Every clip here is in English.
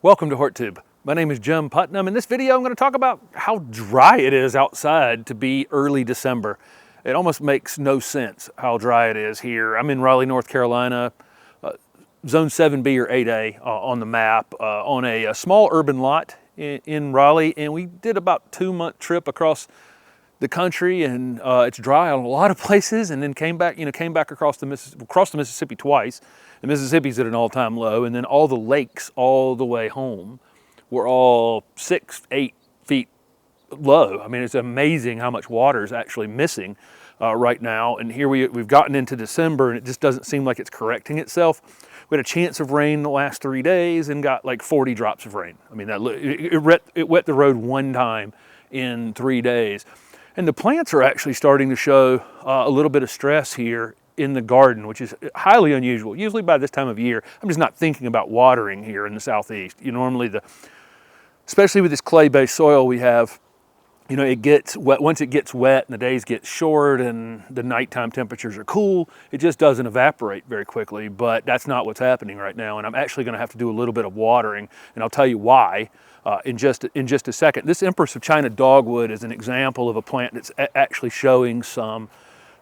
Welcome to HortTube. My name is Jim Putnam. In this video, I'm going to talk about how dry it is outside to be early December. It almost makes no sense how dry it is here. I'm in Raleigh, North Carolina, Zone 7B or 8A on the map, on a small urban lot in Raleigh, and we did about a 2-month trip across the country, and it's dry on a lot of places, and then came back across the Mississippi twice. The Mississippi's at an all-time low, and then all the lakes all the way home were all 6-8 feet low. I mean, it's amazing how much water is actually missing right now. And here we've gotten into December, and it just doesn't seem like it's correcting itself. We had a chance of rain the last 3 days and got like 40 drops of rain. I mean, it wet the road one time in 3 days. And the plants are actually starting to show a little bit of stress here in the garden, which is highly unusual. Usually by this time of year, I'm just not thinking about watering here in the southeast. You normally, especially with this clay-based soil we have, you know, it gets wet. Once it gets wet and the days get short and the nighttime temperatures are cool, it just doesn't evaporate very quickly. But that's not what's happening right now, and I'm actually going to have to do a little bit of watering, and I'll tell you why in just a second. This Empress of China dogwood is an example of a plant that's actually showing some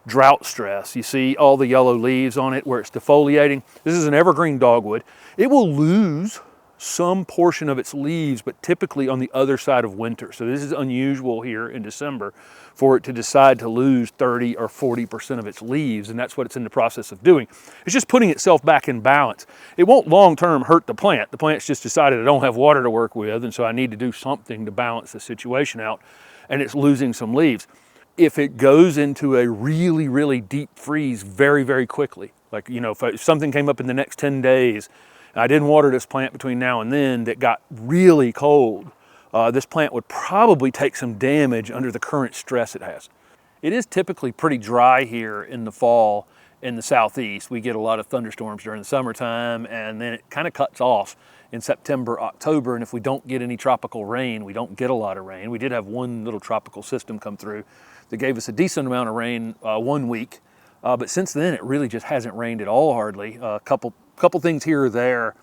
drought stress. You see all the yellow leaves on it where it's defoliating. This is an evergreen dogwood. It will lose some portion of its leaves, but typically on the other side of winter. So this is unusual here in December for it to decide to lose 30 or 40% of its leaves, and that's what it's in the process of doing. It's just putting itself back in balance. It won't long-term hurt the plant. The plant's just decided I don't have water to work with, and so I need to do something to balance the situation out, and it's losing some leaves. If it goes into a really, really deep freeze very, very quickly, like, you know, if something came up in the next 10 days, and I didn't water this plant between now and then, that got really cold, this plant would probably take some damage under the current stress it has. It is typically pretty dry here in the fall in the southeast. We get a lot of thunderstorms during the summertime, and then it kind of cuts off in September, October, and if we don't get any tropical rain, we don't get a lot of rain. We did have one little tropical system come through that gave us a decent amount of rain 1 week, but since then it really just hasn't rained at all hardly. A couple things here or there.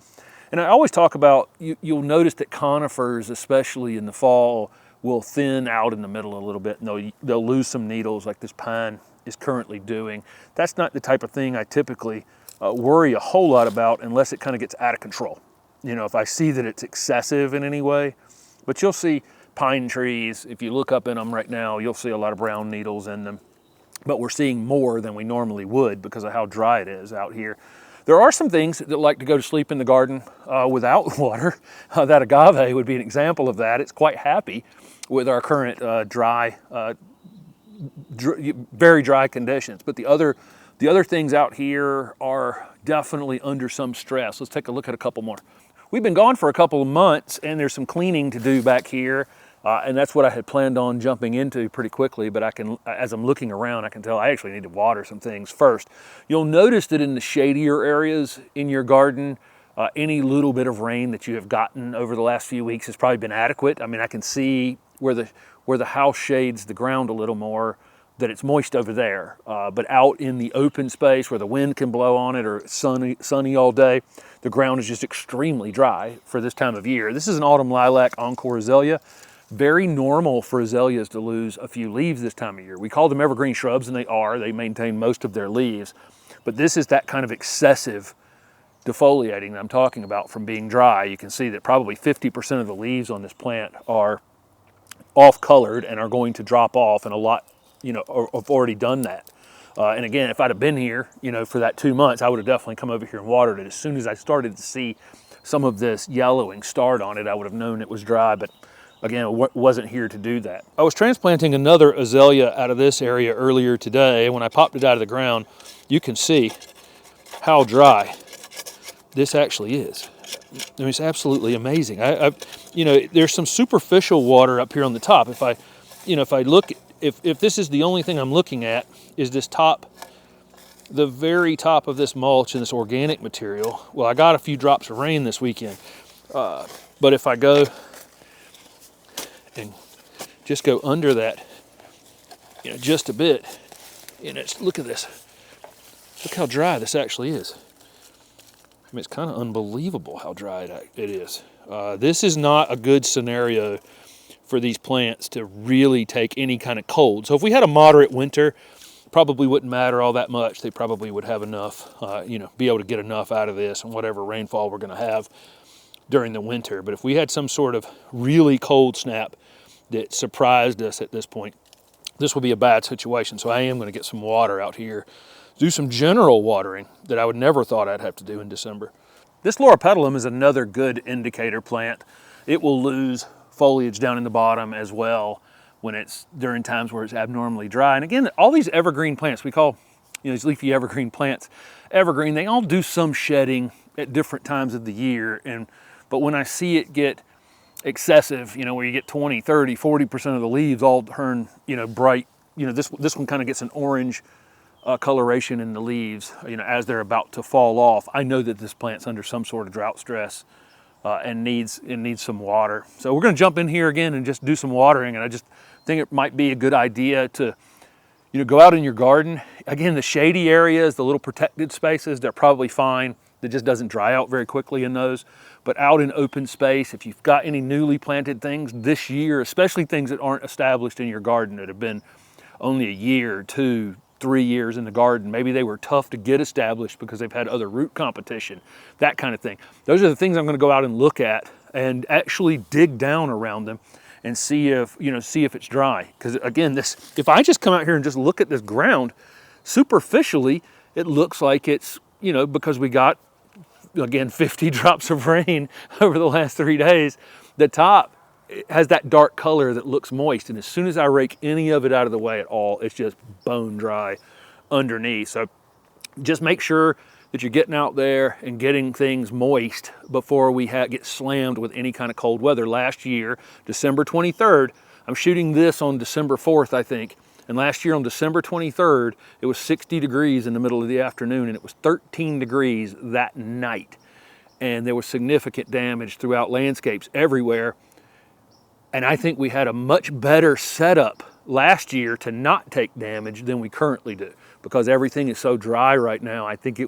And I always talk about, you'll notice that conifers, especially in the fall, will thin out in the middle a little bit, and they'll lose some needles like this pine is currently doing. That's not the type of thing I typically worry a whole lot about unless it kind of gets out of control. You know, if I see that it's excessive in any way. But you'll see pine trees, if you look up in them right now, you'll see a lot of brown needles in them. But we're seeing more than we normally would because of how dry it is out here. There are some things that like to go to sleep in the garden without water. That agave would be an example of that. It's quite happy with our current very dry conditions. But the other things out here are definitely under some stress. Let's take a look at a couple more. We've been gone for a couple of months, and there's some cleaning to do back here, and that's what I had planned on jumping into pretty quickly, but as I'm looking around, I can tell I actually need to water some things first. You'll notice that in the shadier areas in your garden, any little bit of rain that you have gotten over the last few weeks has probably been adequate. I mean, I can see where the house shades the ground a little more, that it's moist over there, but out in the open space where the wind can blow on it or it's sunny all day, the ground is just extremely dry for this time of year. This is an autumn lilac encore azalea. Very normal for azaleas to lose a few leaves this time of year. We call them evergreen shrubs, and they maintain most of their leaves, but this is that kind of excessive defoliating that I'm talking about from being dry. You can see that probably 50% of the leaves on this plant are off-colored and are going to drop off, and a lot, you know, have already done that. And again, if I'd have been here, you know, for that 2 months, I would have definitely come over here and watered it. As soon as I started to see some of this yellowing start on it, I would have known it was dry, but again, it wasn't here to do that. I was transplanting another azalea out of this area earlier today, and when I popped it out of the ground, you can see how dry this actually is. I mean, it's absolutely amazing. You know, there's some superficial water up here on the top. If I look, if this is the only thing I'm looking at, is this top, the very top of this mulch and this organic material. Well, I got a few drops of rain this weekend, but if I go and just go under that, you know, just a bit, you know, look at this. Look how dry this actually is. I mean, it's kind of unbelievable how dry it is. This is not a good scenario for these plants to really take any kind of cold. So if we had a moderate winter, probably wouldn't matter all that much. They probably would have enough, be able to get enough out of this and whatever rainfall we're going to have during the winter. But if we had some sort of really cold snap that surprised us at this point, this will be a bad situation. So I am going to get some water out here, do some general watering that I would never thought I'd have to do in December. This Pedum is another good indicator plant. It will lose foliage down in the bottom as well when it's during times where it's abnormally dry. And again, all these evergreen plants, we call these leafy evergreen plants evergreen, they all do some shedding at different times of the year. But when I see it get excessive, where you get 20, 30, 40% of the leaves all turn, bright, this one kind of gets an orange coloration in the leaves, as they're about to fall off. I know that this plant's under some sort of drought stress and needs some water. So we're going to jump in here again and just do some watering. And I just think it might be a good idea to, go out in your garden. Again, the shady areas, the little protected spaces, they're probably fine. It just doesn't dry out very quickly in those. But out in open space, if you've got any newly planted things this year, especially things that aren't established in your garden that have been only a year, 2, 3 years in the garden, maybe they were tough to get established because they've had other root competition, that kind of thing. Those are the things I'm going to go out and look at and actually dig down around them and see if it's dry. Because again, if I just come out here and just look at this ground, superficially, it looks like it's, because we got, again, 50 drops of rain over the last 3 days, the top has that dark color that looks moist. And as soon as I rake any of it out of the way at all, it's just bone dry underneath. So just make sure that you're getting out there and getting things moist before we get slammed with any kind of cold weather. Last year, December 23rd, I'm shooting this on December 4th, I think. And last year on December 23rd, it was 60 degrees in the middle of the afternoon, and it was 13 degrees that night. And there was significant damage throughout landscapes everywhere. And I think we had a much better setup last year to not take damage than we currently do, because everything is so dry right now. I think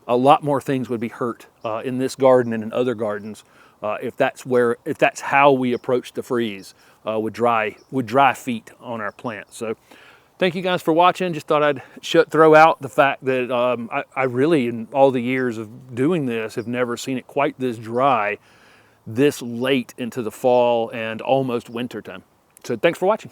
a lot more things would be hurt in this garden and in other gardens if that's how we approach the freeze with dry feet on our plants. So thank you guys for watching. Just thought I'd throw out the fact that I really, in all the years of doing this, have never seen it quite this dry this late into the fall and almost winter time. So thanks for watching.